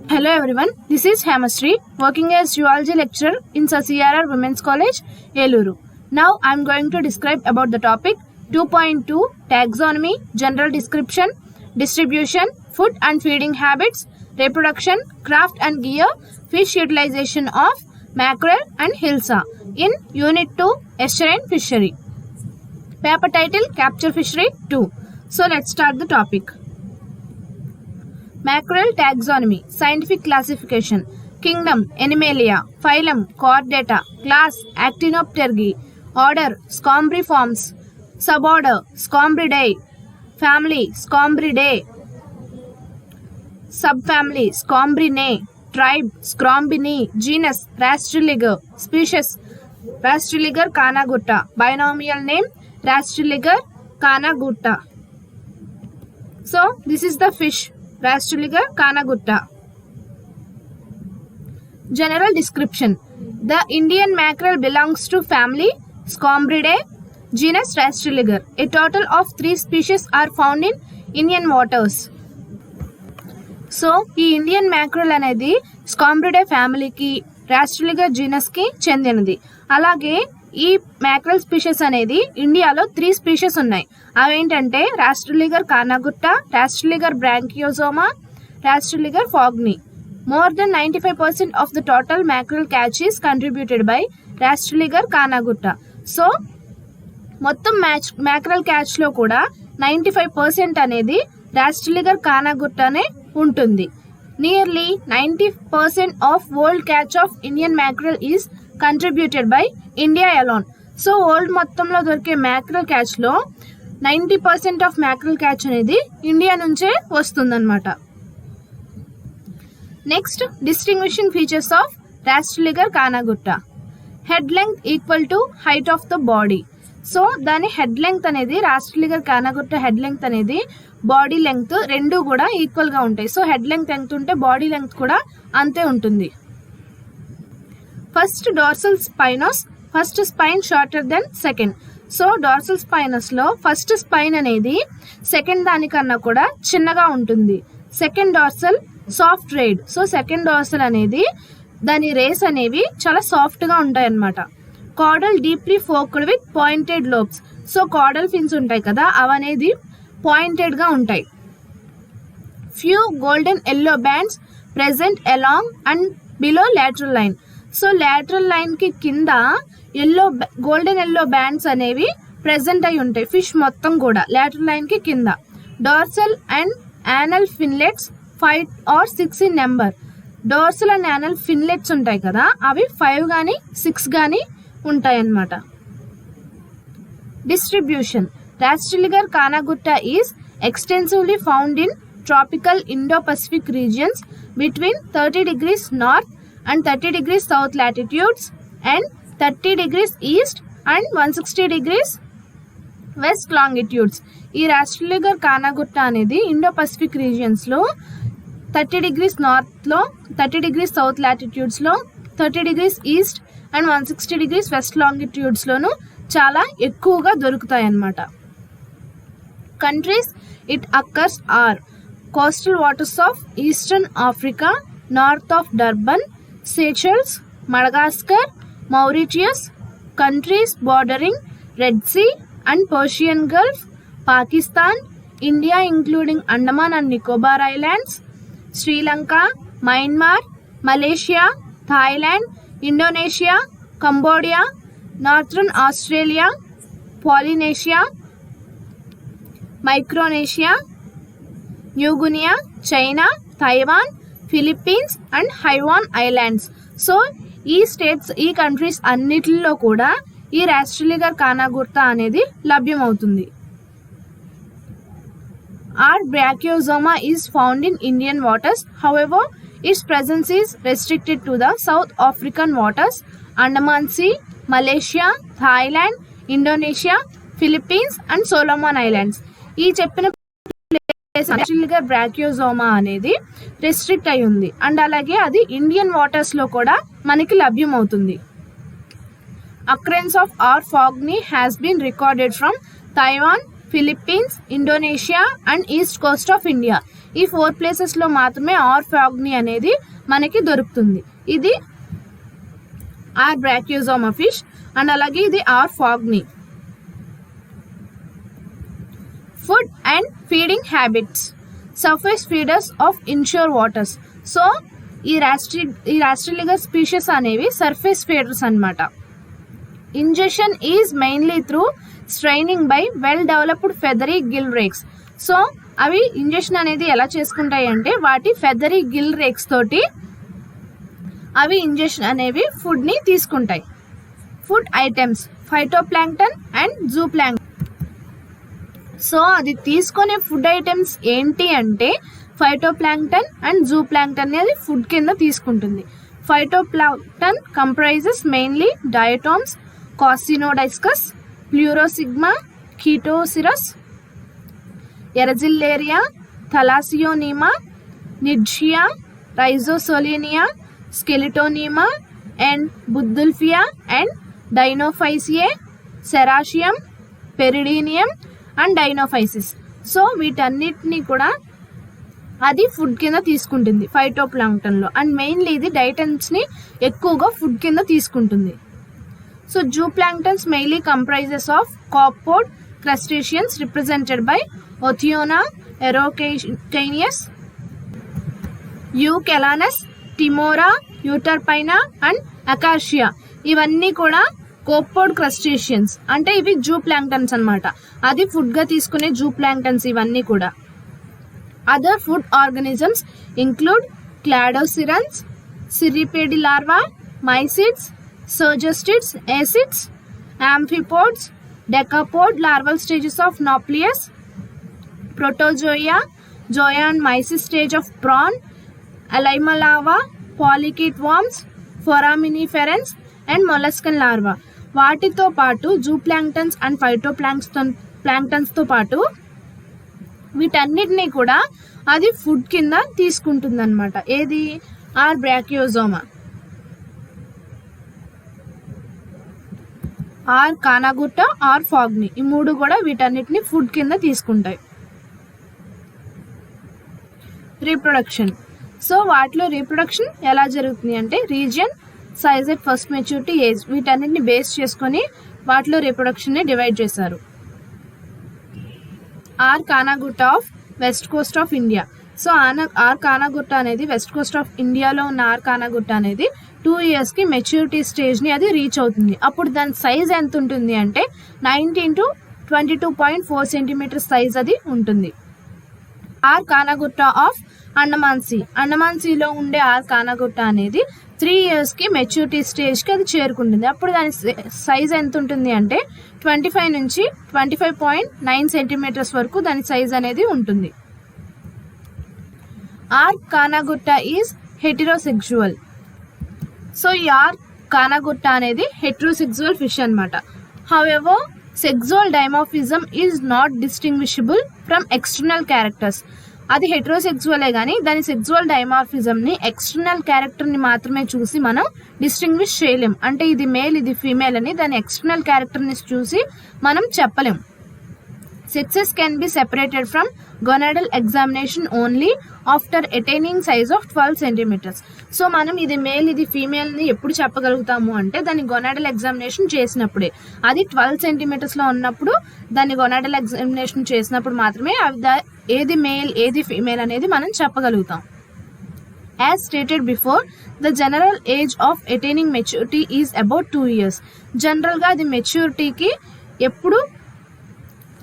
Hello everyone, this is Hemasri, working as zoology lecturer in CRR Women's College, Eluru. Now I am going to describe about the topic 2.2 Taxonomy, General Description, Distribution, Food and Feeding Habits, Reproduction, Craft and Gear, Fish Utilization of Mackerel and Hilsa in Unit 2 Estuarine Fishery. Paper title Capture Fishery 2. So let's start the topic. Mackerel taxonomy, scientific classification, kingdom, Animalia, phylum, Chordata, class, Actinopterygii, order, Scombriformes, suborder, Scombridae, family, Scombridae, subfamily, Scombrinae, tribe, Scrombini, genus, Rastriliger, species, Rastriliger canagutta, binomial name, Rastriliger canagutta. So, this is the fish. Rastriliger canagutta. General description. The Indian mackerel belongs to family Scombridae, genus Rastriliger. A total of 3 species are found in Indian waters. So, ఈ Indian mackerel అనేది స్కాంబ్రిడే ఫ్యామిలీకి రాస్ట్రిలిగర్ genus కి చెందినది. అలాగే ఈ mackerel species అనేది ఇండియాలో 3 species ఉన్నాయి. అవేంటంటే రాస్ట్రిలిగర్ కానాగుట్టా, రాస్ట్రిలిగర్ బ్రాంకియోజోమా, రాస్ట్రిలిగర్ ఫాగ్నీ. More than 95% of the total mackerel catch is contributed by Rastriliger canagutta. So మొత్తం మ్యాక్రల్ క్యాచ్ లో కూడా 95% అనేది రాస్ట్రిలిగర్ కానాగుట్టానే ఉంటుంది. Nearly 90% of world catch of Indian mackerel is contributed by India alone. So world మొత్తంలో దొరికే మ్యాక్రల్ క్యాచ్ లో 90% of mackerel catch అనేది India నుంచే వస్తుందన్నమాట. Next, distinguishing features of Rastrelliger kanagurta. Head length equal to height of the body. So దాని head length అనేది Rastrelliger kanagurta head length అనేది body length రెండు కూడా ఈక్వల్ గా ఉంటాయి. సో హెడ్ లెంగ్త్ ఎంత ఉంటే బాడీ లెంగ్త్ కూడా అంతే ఉంటుంది. First dorsal spines, first spine shorter than second. So dorsal spines లో ఫస్ట్ స్పైన్ అనేది సెకండ్ దానికన్నా కూడా చిన్నగా ఉంటుంది. Second dorsal soft rayed. So second dorsal అనేది దాని రేస్ అనేవి చాలా సాఫ్ట్ గా ఉంటాయి అన్నమాట. Caudal deeply forked with pointed lobes. So caudal fins ఉంటాయి కదా, అవనేది పాయింటెడ్ గా ఉంటాయి. Few golden yellow bands present along and below lateral line. So lateral line కి కింద గోల్డెన్ ఎల్లో బ్యాండ్స్ అనేవి ప్రెసెంట్ అయి ఉంటాయి ఫిష్ మొత్తం కూడా లాటరల్ లైన్ కి కింద. Dorsal and anal finlets 5 or 6 in number. Dorsal and anal finlets ఉంటాయి కదా, అవి 5 గానీ 6 గానీ ఉంటాయి అన్నమాట. Distribution. Rastrelliger kanagurta is extensively found in tropical Indo-Pacific regions between 30 degrees north and 30 degrees south latitudes and 30 degrees east and 160 degrees west longitudes. ఈ Rastrelliger kanagurta అనేది Indo Pacific regions లో 30 degrees నార్త్ లో, 30 degrees south latitudes లో, 30 degrees east and 160 degrees west longitudes లోను చాలా ఎక్కువగా దొరుకుతాయి అన్నమాట. Countries it occurs are coastal waters of eastern Africa, north of Durban, Seychelles, Madagascar, Mauritius, countries bordering Red Sea and Persian Gulf, Pakistan, India including Andaman and Nicobar Islands, Sri Lanka, Myanmar, Malaysia, Thailand, Indonesia, Cambodia, Northern Australia, Polynesia, Micronesia, New Guinea, China, Taiwan, Philippines and Hainan Islands. So ఈ countries అన్నిటిలో కూడా ఈ Rastrelliger kanagurta అనేది లభ్యమవుతుంది. R brachysoma is found in Indian waters. However its presence is restricted to the South African waters, Andaman Sea, Malaysia, Thailand, Indonesia, Philippines and Solomon Islands. ఈ చెప్పిన రాస్ట్రిలిగర్ బ్రాకియోజోమా అనేది restrict అయి ఉంది అండ్ అలాగే అది ఇండియన్ వాటర్స్ లో కూడా మనకి లభ్యమవుతుంది. Occurrence of R faughni has been recorded from Taiwan, Philippines, Indonesia and east coast of India. ఈ 4 ప్లేసెస్లో మాత్రమే ఆర్ఫాగ్ని అనేది మనకి దొరుకుతుంది. ఇది ఆర్ బ్రాకియోజోమా ఫిష్ అండ్ అలాగే ఇది R faughni. Food and feeding habits. Surface feeders of inshore waters. So ఈ రాస్ట్రిలిగర్ స్పీషీస్ అనేవి సర్ఫేస్ ఫీడర్స్ అన్నమాట. Ingestion is mainly through straining by well developed feathery gill rakers. So అవి ఇంజెక్షన్ అనేది ఎలా చేసుకుంటాయి అంటే వాటి ఫెదరీ గిల్ రేక్స్ తోటి అవి ఇంజెక్షన్ అనేవి ఫుడ్ని తీసుకుంటాయి. Food items phytoplankton and zooplankton. So అది తీసుకునే ఫుడ్ ఐటమ్స్ ఏంటి అంటే ఫైటోప్లాంక్టన్ అండ్ జూప్లాంక్టన్ అనేది ఫుడ్ కింద తీసుకుంటుంది. Phytoplankton comprises mainly diatoms, Coscinodiscus, Pleurosigma, Chaetoceros, Fragilaria, Thalassionema, Nitzschia, Rhizosolenia, Skeletonema and Biddulphia and Dinophyceae, Ceratium, Peridinium and Dinophysis. So వీటన్నిటిని కూడా అది ఫుడ్ కింద తీసుకుంటుంది ఫైటోప్లాంక్టన్లో. అండ్ మెయిన్లీ ఇది డైటమ్స్ని ఎక్కువగా ఫుడ్ కింద తీసుకుంటుంది. So zooplanktons mainly comprises of copepod crustaceans represented by Oithona, Acrocalanus, Eucalanus, Temora, Euterpina and అకాషియా. ఇవన్నీ కూడా కోప్పోడ్ క్రస్టేషియన్స్ అంటే ఇవి జూప్లాంక్టన్స్ అన్నమాట. అది ఫుడ్గా తీసుకునే జూప్లాంక్టన్స్ ఇవన్నీ కూడా. Other food organisms include cladocerans, cirripede larva, mysids, sergestids, acids, amphipods, decapod larval stages of Nauplius, protozoa, zoa and mysis stage of prawn, Alimalava, polychaete worms, foraminiferans and molluscan larva. వాటితో పాటు జూప్లాంక్టన్స్ and ఫైటోప్లాంక్టన్స్తో పాటు వీటన్నిటినీ కూడా అది food కింద తీసుకుంటుంది అనమాట. ఏది ఆర్ బ్రాకియోజోమా, ఆర్ కానాగుట్ట, ఆర్ ఫాగ్ని, ఈ 3 కూడా వీటన్నిటిని ఫుడ్ కింద తీసుకుంటాయి. రీప్రొడక్షన్. సో వాటిలో రీప్రొడక్షన్ ఎలా జరుగుతుంది అంటే region, size at first maturity, age, వీటన్నిటిని బేస్ చేసుకొని వాటిలో రీప్రొడక్షన్ని డివైడ్ చేశారు. R kanagurta of west coast of India. So R kanagurta అనేది వెస్ట్ కోస్ట్ ఆఫ్ ఇండియాలో ఉన్న ఆర్ కానాగుట్ట అనేది 2 yearsకి మెచ్యూరిటీ స్టేజ్ని అది రీచ్ అవుతుంది. అప్పుడు దాని సైజ్ ఎంత ఉంటుంది అంటే 19 to 22.4 cm సైజ్ అది ఉంటుంది. R kanagurta of Andaman Sea. Andaman సీలో ఉండే ఆర్ కానాగుట్ట అనేది 3 yearsకి మెచ్యూరిటీ స్టేజ్కి అది చేరుకుంటుంది. అప్పుడు దాని సైజ్ ఎంత ఉంటుంది అంటే 25 నుంచి 25.9 cm వరకు దాని సైజ్ అనేది ఉంటుంది. R kanagurta is heterosexual. So ఈ ఆర్ కానాగుట్ట అనేది హెట్రోసెక్సువల్ ఫిష్ అనమాట. However sexual dimorphism is not distinguishable from external characters. అది హెట్రోసెక్సువలే కానీ దాని సెక్సువల్ డైమార్ఫిజంని ఎక్స్టర్నల్ క్యారెక్టర్ని మాత్రమే చూసి మనం డిస్టింగ్విష్ చేయలేం. అంటే ఇది మేల్ ఇది ఫీమేల్ అని దాని ఎక్స్టర్నల్ క్యారెక్టర్ని చూసి మనం చెప్పలేం. Sexes can be separated from gonadal examination only after attaining size of 12 centimeters. So మనం ఇది మేల్ ఇది ఫీమేల్ని ఎప్పుడు చెప్పగలుగుతాము అంటే దాన్ని గొనాడల్ ఎగ్జామినేషన్ చేసినప్పుడే. అది 12 centimeters ఉన్నప్పుడు దాన్ని గొనాడల్ ఎగ్జామినేషన్ చేసినప్పుడు మాత్రమే ఏది మేల్ ఏది ఫీమేల్ అనేది మనం చెప్పగలుగుతాం. As stated before, the general age of attaining maturity is about 2 years. జనరల్గా అది మెచ్యూరిటీకి ఎప్పుడు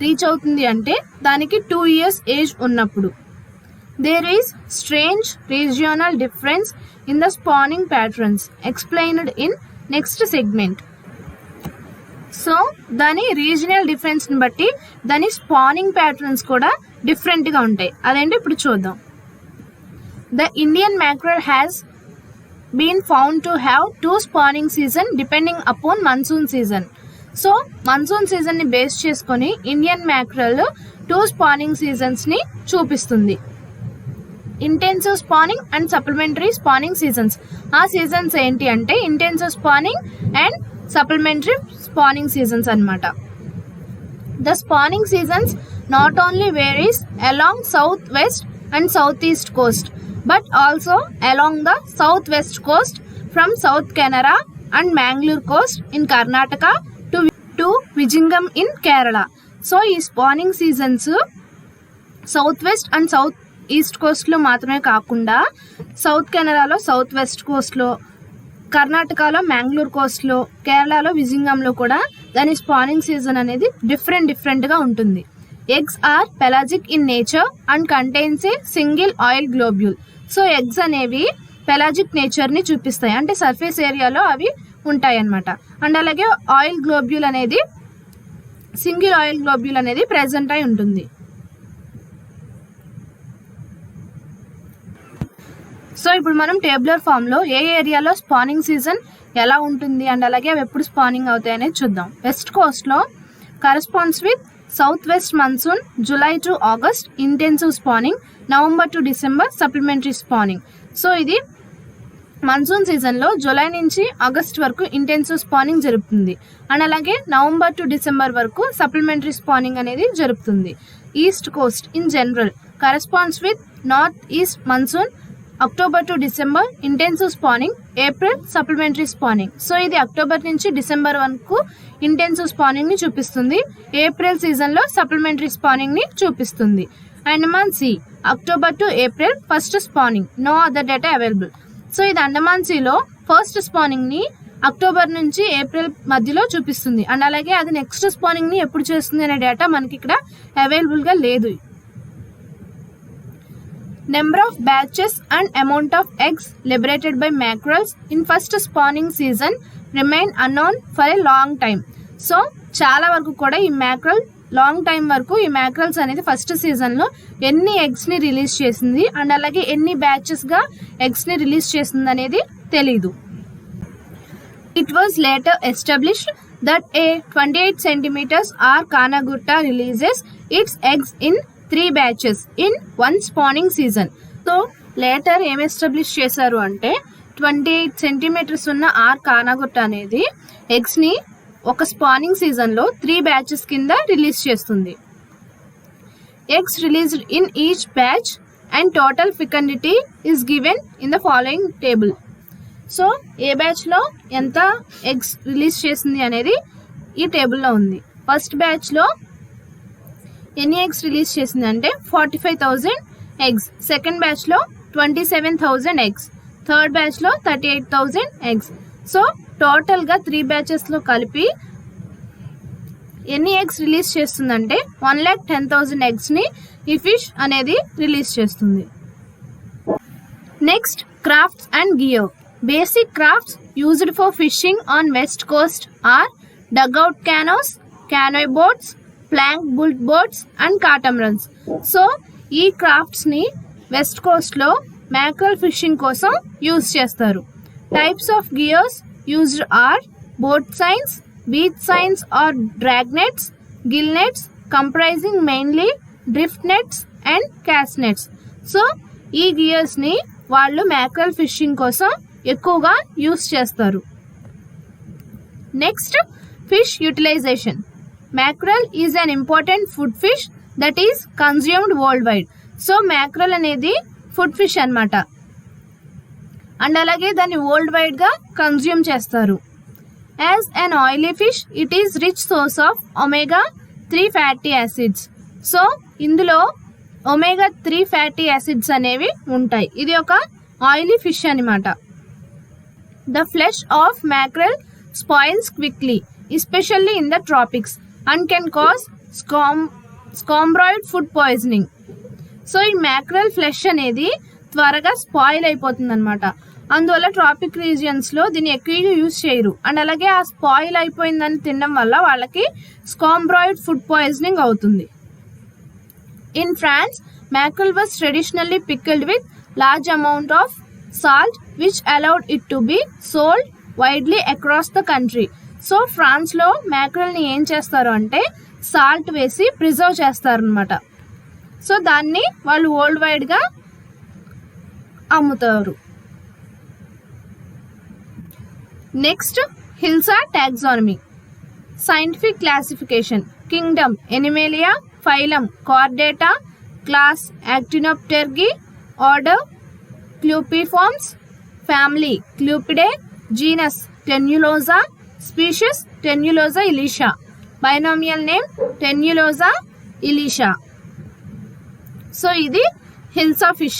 రీచ్ అవుతుంది అంటే దానికి 2 years ఏజ్ ఉన్నప్పుడు. There is strange regional difference in the spawning patterns explained in next segment. So దాని రీజనల్ డిఫరెన్స్ని బట్టి దాని స్పానింగ్ ప్యాటర్న్స్ కూడా డిఫరెంట్గా ఉంటాయి. అదేంటి ఇప్పుడు చూద్దాం. The Indian mackerel has been found to have 2 spawning season depending upon monsoon season. So monsoon సీజన్ని బేస్ చేసుకొని ఇండియన్ మ్యాక్రల్ 2 స్పానింగ్ సీజన్స్ని చూపిస్తుంది. Intensive spawning and supplementary spawning seasons. ఆ సీజన్స్ ఏంటి అంటే intensive spawning and supplementary spawning seasons అనమాట. The spawning seasons not only varies along southwest and southeast coast but also along the southwest coast from South Canara and Mangalore coast in Karnataka to Vizhinjam in Kerala. So ఈ spawning seasons south west and south east కోస్ట్లో మాత్రమే కాకుండా south కెనరాలో south west కోస్ట్లో, కర్ణాటకలో మ్యాంగ్లూర్ కోస్ట్లో, కేరళలో విజింగంలో కూడా దాని స్పానింగ్ సీజన్ అనేది డిఫరెంట్గా ఉంటుంది. Eggs are pelagic in nature and contains a single oil globule. So eggs అనేవి పెలాజిక్ నేచర్ని చూపిస్తాయి, అంటే సర్ఫేస్ ఏరియాలో అవి ఉంటాయి అన్నమాట. అండ్ అలాగే ఆయిల్ గ్లోబ్యూల్ అనేది సింగిల్ ఆయిల్ గ్లోబ్యూల్ అనేది ప్రెజెంట్ అయి ఉంటుంది. సో ఇప్పుడు మనం టేబులర్ ఫామ్లో ఏ ఏరియాలో స్పానింగ్ సీజన్ ఎలా ఉంటుంది అండ్ అలాగే అవి ఎప్పుడు స్పానింగ్ అవుతాయి అనేది చూద్దాం. వెస్ట్ కోస్ట్లో corresponds with south west monsoon July to August intensive spawning, November to December supplementary spawning. So ఇది మన్సూన్ సీజన్లో జూలై నుంచి ఆగస్ట్ వరకు ఇంటెన్సివ్ స్పానింగ్ జరుగుతుంది. అండ్ అలాగే నవంబర్ టు డిసెంబర్ వరకు సప్లిమెంటరీ స్పానింగ్ అనేది జరుగుతుంది. East coast in general corresponds with north east monsoon October to December intensive spawning, April supplementary spawning. So ఇది అక్టోబర్ నుంచి డిసెంబర్ వరకు ఇంటెన్సివ్ స్పానింగ్ని చూపిస్తుంది, ఏప్రిల్ సీజన్లో సప్లిమెంటరీ స్పానింగ్ని చూపిస్తుంది. Andaman sea October to April first spawning, no other data available. So ఇది అండమాన్ సీలో ఫస్ట్ స్పానింగ్ని అక్టోబర్ నుంచి ఏప్రిల్ మధ్యలో చూపిస్తుంది. అండ్ అలాగే అది నెక్స్ట్ స్పానింగ్ని ఎప్పుడు చేస్తుంది అనే డేటా మనకి ఇక్కడ అవైలబుల్గా లేదు. Number of batches and amount of eggs liberated by mackerels in first spawning season remain unknown for a long time. So చాలా వరకు కూడా ఈ మ్యాక్రల్ లాంగ్ టైం వరకు ఈ మ్యాక్రల్స్ అనేది ఫస్ట్ సీజన్లో ఎన్ని ఎగ్స్ని రిలీజ్ చేసింది అండ్ అలాగే ఎన్ని బ్యాచెస్గా ఎగ్స్ని రిలీజ్ చేసింది అనేది తెలీదు. It was later established that a 28 centimeters or Kanagutta releases its eggs in 3 batches in one spawning season. So later ఏం ఎస్టాబ్లిష్ చేశారు అంటే 28 సెంటీమీటర్స్ ఉన్న ఆర్ కానాగుట్ట అనేది ఎగ్స్ని ఒక స్పానింగ్ సీజన్లో 3 బ్యాచెస్ కింద రిలీజ్ చేస్తుంది. Eggs released in each batch and total fecundity is given in the following table. So ఏ బ్యాచ్లో ఎంత ఎగ్స్ రిలీజ్ చేసింది అనేది ఈ టేబుల్లో ఉంది. ఫస్ట్ బ్యాచ్లో ఎన్ని ఎగ్స్ రిలీజ్ చేసింది అంటే 45,000 ఎగ్స్, సెకండ్ బ్యాచ్లో 27,000 ఎగ్స్, థర్డ్ బ్యాచ్లో 38,000 ఎగ్స్. సో టోటల్గా 3 బ్యాచెస్లో కలిపి ఎన్ని ఎగ్స్ రిలీజ్ చేస్తుందంటే 1,10,000 ఎగ్స్ని ఈ ఫిష్ అనేది రిలీజ్ చేస్తుంది. Next crafts and gear. Basic crafts used for fishing on west coast are dugout canoes, canoe boats, plank built boats and catamarans. So ఈ క్రాఫ్ట్స్ని వెస్ట్ కోస్ట్లో మ్యాక్రల్ ఫిషింగ్ కోసం యూజ్ చేస్తారు. Types of gears used are boat seines, beach seines or drag nets, gill nets comprising mainly drift nets and cast nets. So ఈ గియర్స్ని వాళ్ళు mackerel fishing కోసం ఎక్కువగా యూజ్ చేస్తారు. Next fish utilisation. Mackerel is an important food fish that is consumed worldwide. So mackerel అనేది food fish అన్నమాట and అలాగే దాన్ని వరల్డ్ వైడ్గా కన్జ్యూమ్ చేస్తారు. As an oily fish it is rich source of omega-3 fatty acids. So ఇందులో omega-3 fatty acids అనేవి ఉంటాయి. ఇది ఒక ఆయిలీ ఫిష్ అనమాట. The flesh of mackerel spoils quickly especially in the tropics and can cause scombroid food poisoning. So ఈ mackerel flesh అనేది త్వరగా spoil అయిపోతుంది అనమాట. అందువల్ల ట్రాపిక్ రీజియన్స్లో దీన్ని ఎక్కువగా యూజ్ చేయరు అండ్ అలాగే ఆ స్పాయిల్ అయిపోయిందని తినడం వల్ల వాళ్ళకి స్కాంబ్రాయిడ్ ఫుడ్ పాయిజనింగ్ అవుతుంది. In France mackerel was traditionally pickled with large amount of salt which allowed it to be sold widely across the country. So ఫ్రాన్స్లో మ్యాక్రల్ని ఏం చేస్తారు అంటే సాల్ట్ వేసి ప్రిజర్వ్ చేస్తారనమాట. సో దాన్ని వాళ్ళు వరల్డ్ వైడ్గా అమ్ముతారు. Next hilsa taxonomy. Scientific classification. Kingdom Animalia, Phylum Chordata, Class Actinopterygii, Order Clupiformes, Family Clupidae, Genus Tenulosa, Species Tenulosa ilicia, Binomial name Tenulosa ilicia. So ఇది Hilsa fish.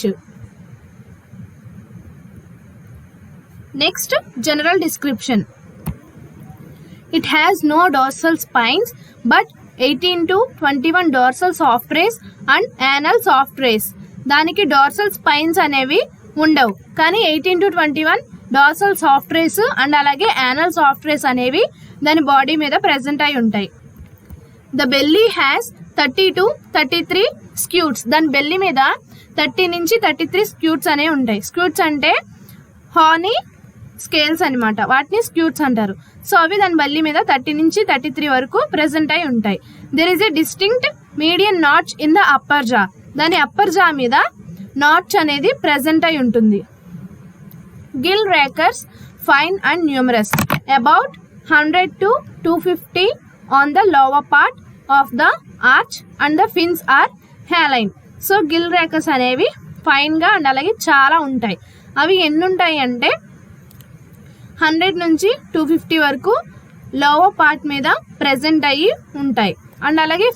Next, general description. It has no dorsal spines but 18 to 21 dorsal soft rays and anal soft rays. దానికి dorsal spines అనేవి ఉండవు, కానీ 18 to 21 dorsal soft rays and అలాగే anal soft rays అనేవి దాని body మీద present అయి ఉంటాయి. The belly has 30 to 33 scutes. దాని బెల్లి మీద 30 నుంచి 33 స్క్యూట్స్ అనేవి ఉంటాయి. స్క్యూట్స్ అంటే హార్నీ స్కేల్స్ అనమాట, వాటిని స్క్యూట్స్ అంటారు. సో అవి దాని బెల్లి మీద 30 నుంచి 33 వరకు ప్రెజెంట్ అయి ఉంటాయి. There is a distinct median notch in the upper జా. దాని అప్పర్ జా మీద నాచ్ అనేది ప్రెజెంట్ అయి ఉంటుంది. Gill rakers fine and numerous, about 100 to 250 on the lower part of the arch and the fins are haline. So gill rakers అనేవి ఫైన్గా and అలాగే చాలా ఉంటాయి. అవి ఎన్ని ఉంటాయి అంటే 100 నుంచి 250 వరకు లోవర్ పార్ట్ మీద ప్రెజెంట్ అయ్యి ఉంటాయి. అండ్ అలాగే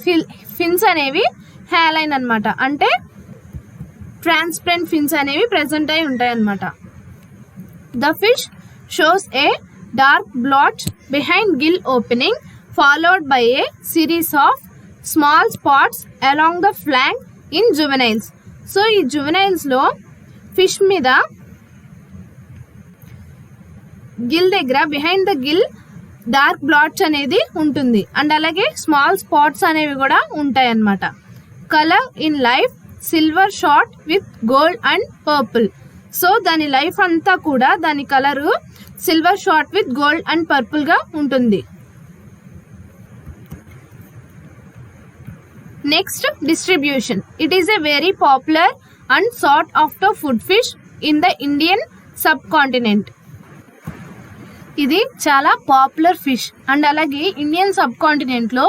ఫిన్స్ అనేవి హ్యాలైన్ అనమాట, అంటే ట్రాన్స్పరెంట్ ఫిన్స్ అనేవి ప్రెజెంట్ అయి ఉంటాయి అన్నమాట. The fish shows A dark blot behind Gill opening followed by a series of small spots along the flank in juveniles. So ఈ జువెనైల్స్లో ఫిష్ మీద గిల్ దగ్గర behind the Gill dark blots అనేది ఉంటుంది అండ్ అలాగే స్మాల్ స్పాట్స్ అనేవి కూడా ఉంటాయి అన్నమాట. Colour in life silver shot with gold and purple. So దాని లైఫ్ అంతా కూడా దాని colour silver shot with gold and పర్పుల్గా ఉంటుంది. Next, distribution. It is a very popular and sought after food fish in the Indian subcontinent. ఇది చాలా popular fish and అలాగే Indian సబ్ కాంటినెంట్లో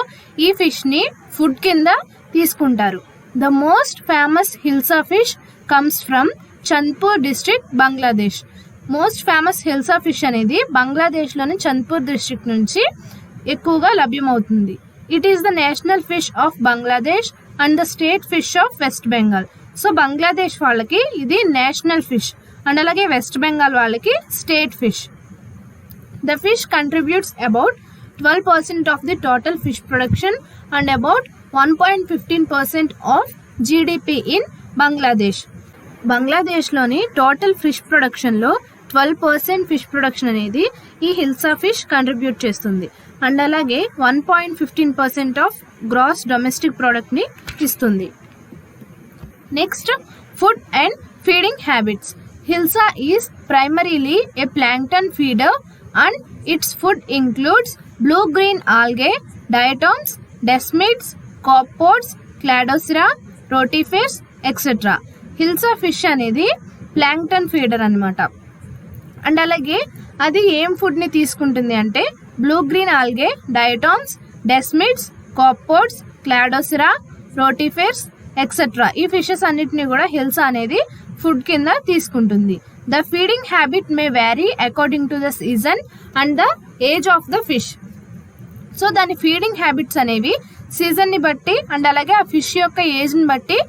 ఈ ఫిష్ని ఫుడ్ కింద తీసుకుంటారు. The most famous hilsa fish comes from Chandpur district, Bangladesh. Most famous hilsa fish అనేది బంగ్లాదేశ్లోని చంద్పూర్ డిస్ట్రిక్ట్ నుంచి ఎక్కువగా లభ్యమవుతుంది. It is the national fish of Bangladesh and the state fish of West Bengal. So Bangladesh వాళ్ళకి ఇది నేషనల్ ఫిష్ అండ్ అలాగే వెస్ట్ బెంగాల్ వాళ్ళకి state fish. The fish contributes about 12% of the total fish production and about 1.15% of GDP in Bangladesh. బంగ్లాదేశ్లోని total fish ప్రొడక్షన్లో 12% fish production అనేది ఈ hilsa fish contribute చేస్తుంది and అలాగే 1.15% ఆఫ్ గ్రాస్ డొమెస్టిక్ ప్రోడక్ట్ని ఇస్తుంది. Next, food and feeding habits. Hilsa is primarily a plankton feeder and its food includes blue green algae, diatoms, desmids, copepods, cladocera, rotifers etcetera. Hilsa fish అనేది plankton feeder అనమాట. And అలాగే అది ఏం ఫుడ్ని తీసుకుంటుంది అంటే blue green algae, diatoms, desmids, copepods, cladocera, rotifers etcetera. ఈ fishes అన్నిటిని కూడా హిల్సా అనేది ఫుడ్ కింద తీసుకుంటుంది. The feeding habit may vary according to the season and the age of the fish. So దాని ఫీడింగ్ హ్యాబిట్స్ అనేవి సీజన్ని బట్టి అండ్ అలాగే ఆ ఫిష్ యొక్క ఏజ్ని బట్టి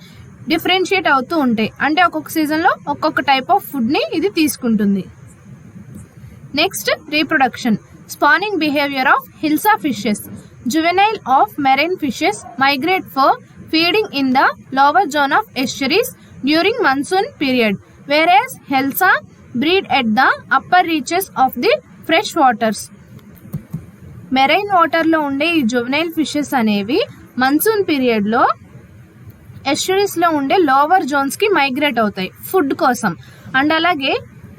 డిఫరెన్షియేట్ అవుతూ ఉంటాయి. అంటే ఒక్కొక్క సీజన్లో ఒక్కొక్క టైప్ ఆఫ్ ఫుడ్ని ఇది తీసుకుంటుంది. Next, reproduction. Spawning behavior of Hilsa fishes. Juvenile of marine fishes migrate for feeding in the lower zone of estuaries during monsoon period, whereas Hilsa breed at the upper reaches of the fresh waters. Marine వాటర్లో ఉండే ఈ juvenile fishes అనేవి monsoon పీరియడ్లో ఎస్చురీస్లో ఉండే lower జోన్స్కి migrate అవుతాయి food కోసం. అండ్ అలాగే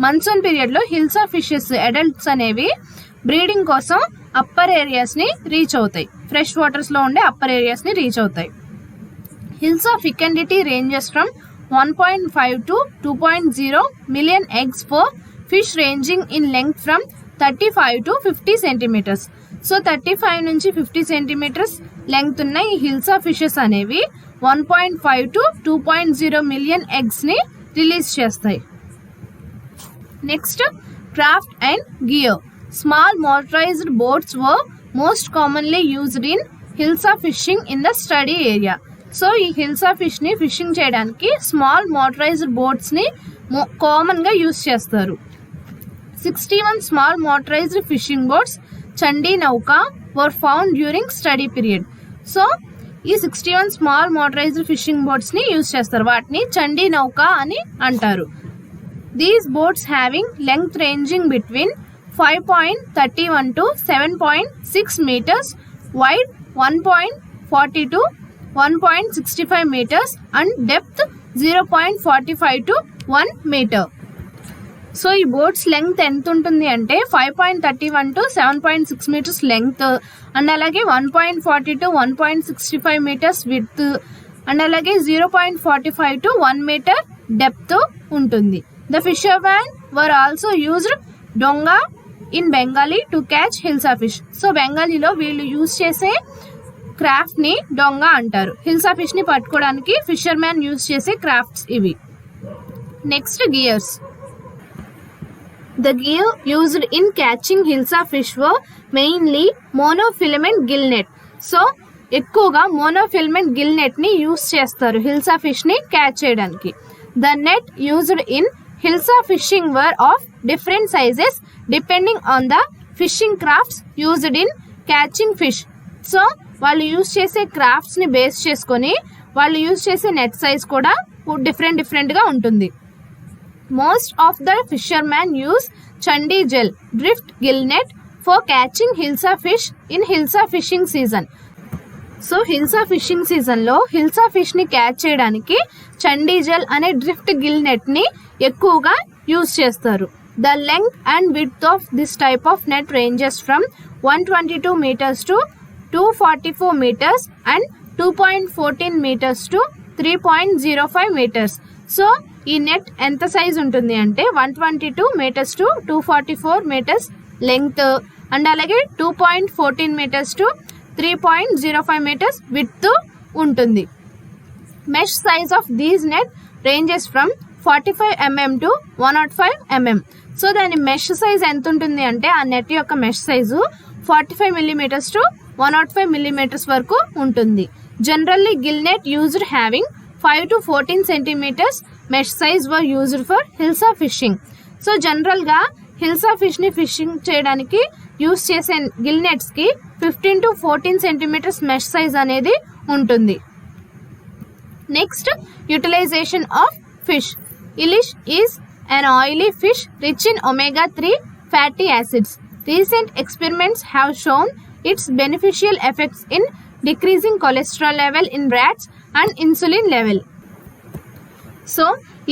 మన్సూన్ పీరియడ్లో హిల్సా ఫిషెస్ అడల్ట్స్ అనేవి బ్రీడింగ్ కోసం అప్పర్ ఏరియాస్ని రీచ్ అవుతాయి, ఫ్రెష్ వాటర్స్లో ఉండే అప్పర్ ఏరియాస్ని రీచ్ అవుతాయి. Hilsa fecundity ranges from 1.5 to 2.0 million eggs per fish, ranging in length from 35 to 50 centimeters. So 35 నుంచి 50 సెంటీమీటర్స్ లెంగ్త్ ఉన్న ఈ హిల్సా ఫిషెస్ అనేవి 1.5 to 2.0 మిలియన్ ఎగ్స్ని రిలీజ్ చేస్తాయి. Next craft and gear. Small motorized boats were most commonly used in hilsa fishing in the study area. So ఈ హిల్సా ఫిష్ని fishing చేయడానికి small motorized బోట్స్ని కామన్గా యూజ్ చేస్తారు. 61 small motorized fishing boats chandi nauka were found during study period. So ఈ 61 small motorized fishing బోట్స్ని use చేస్తారు. వాటిని చండీ నౌకా అని అంటారు. These boats having length ranging between 5.31 to 7.6 meters, wide 1.40 to 1.65 meters and depth 0.45 to 1 meter. So ఈ boats length ఎంత ఉంటుంది అంటే 5.31 to 7.6 meters లెంగ్త్ అండ్ అలాగే 1.40 to 1.65 meters విడ్త్ అండ్ అలాగే 0.45 to 1 meter డెప్త్ ఉంటుంది. The fishermen were also used donga in Bengali to catch hilsa fish. So బెంగాలీలో వీళ్ళు use చేసే క్రాఫ్ట్ని డొంగా అంటారు. హిల్సా ఫిష్ని పట్టుకోవడానికి ఫిషర్మెన్ యూజ్ చేసే క్రాఫ్ట్స్ ఇవి. Next gears. The gear used in catching hilsa fish were mainly monofilament gill net. So ఎక్కువగా మోనోఫిలమెంట్ గిల్ నెట్ని యూజ్ చేస్తారు హిల్సా ఫిష్ని క్యాచ్ చేయడానికి. The net used in hilsa fishing were of different sizes depending on the fishing crafts used in catching fish. So వాళ్ళు use చేసే క్రాఫ్ట్స్ని base చేసుకొని వాళ్ళు use చేసే net size కూడా డిఫరెంట్గా ఉంటుంది. Most of the fishermen use chandi gel drift gill net for catching hilsa fish in hilsa fishing season. So hilsa fishing సీజన్లో hilsa ఫిష్ని catch చేయడానికి చండీ జెల్ అనే డ్రిఫ్ట్ గిల్ నెట్ని ఎక్కువగా యూజ్ చేస్తారు. The length and width of this type of net ranges from 122 meters to 244 meters and 2.14 meters to 3.05 meters. So ఈ net ఎంత size ఉంటుంది అంటే 122 meters to 244 meters length and అలాగే 2.14 meters to 3.05 meters విడ్త్ ఉంటుంది. Mesh size of these net ranges from 45 mm to 105 mm. So దాని mesh size ఎంత ఉంటుంది అంటే ఆ నెట్ యొక్క mesh size 45 mm to 105 mm వరకు ఉంటుంది. Generally Gill net used having 5 to 14 centimeters mesh size were used for hilsa fishing. So జనరల్గా హిల్సా ఫిష్ని ఫిషింగ్ చేయడానికి యూజ్ చేసే గిల్ నెట్స్కి 15 to 14 centimeters మెష్ సైజ్ అనేది ఉంటుంది. Next utilization of fish. Ilish is an oily fish rich in omega-3 fatty acids. Recent experiments have shown its beneficial effects in decreasing cholesterol level in rats and insulin level. So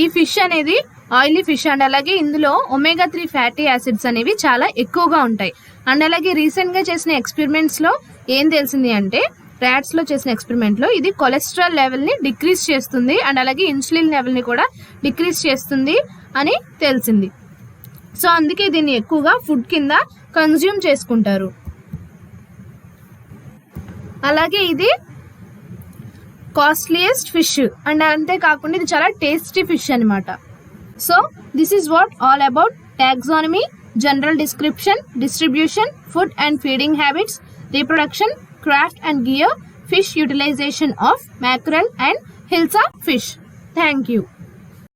ఈ fish అనేది oily fish and అలాగే ఇందులో ఒమేగా-3 fatty acids అనేవి చాలా ఎక్కువగా ఉంటాయి. And అలాగే రీసెంట్గా చేసిన ఎక్స్పెరిమెంట్స్లో ఏం తెలిసింది అంటే ర్యాట్స్లో చేసిన ఎక్స్పెరిమెంట్లో ఇది కొలెస్ట్రాల్ లెవెల్ని డిక్రీజ్ చేస్తుంది అండ్ అలాగే ఇన్సులిన్ లెవెల్ని కూడా డిక్రీజ్ చేస్తుంది అని తెలిసింది. సో అందుకే దీన్ని ఎక్కువగా ఫుడ్ కింద కన్జ్యూమ్ చేసుకుంటారు. అలాగే ఇది కాస్ట్లీయెస్ట్ ఫిష్ అండ్ అంతేకాకుండా ఇది చాలా టేస్టీ ఫిష్ అనమాట. So this is what all about taxonomy, general description, distribution, food and feeding habits, reproduction, craft and gear, fish utilization of mackerel and hilsa fish. Thank you.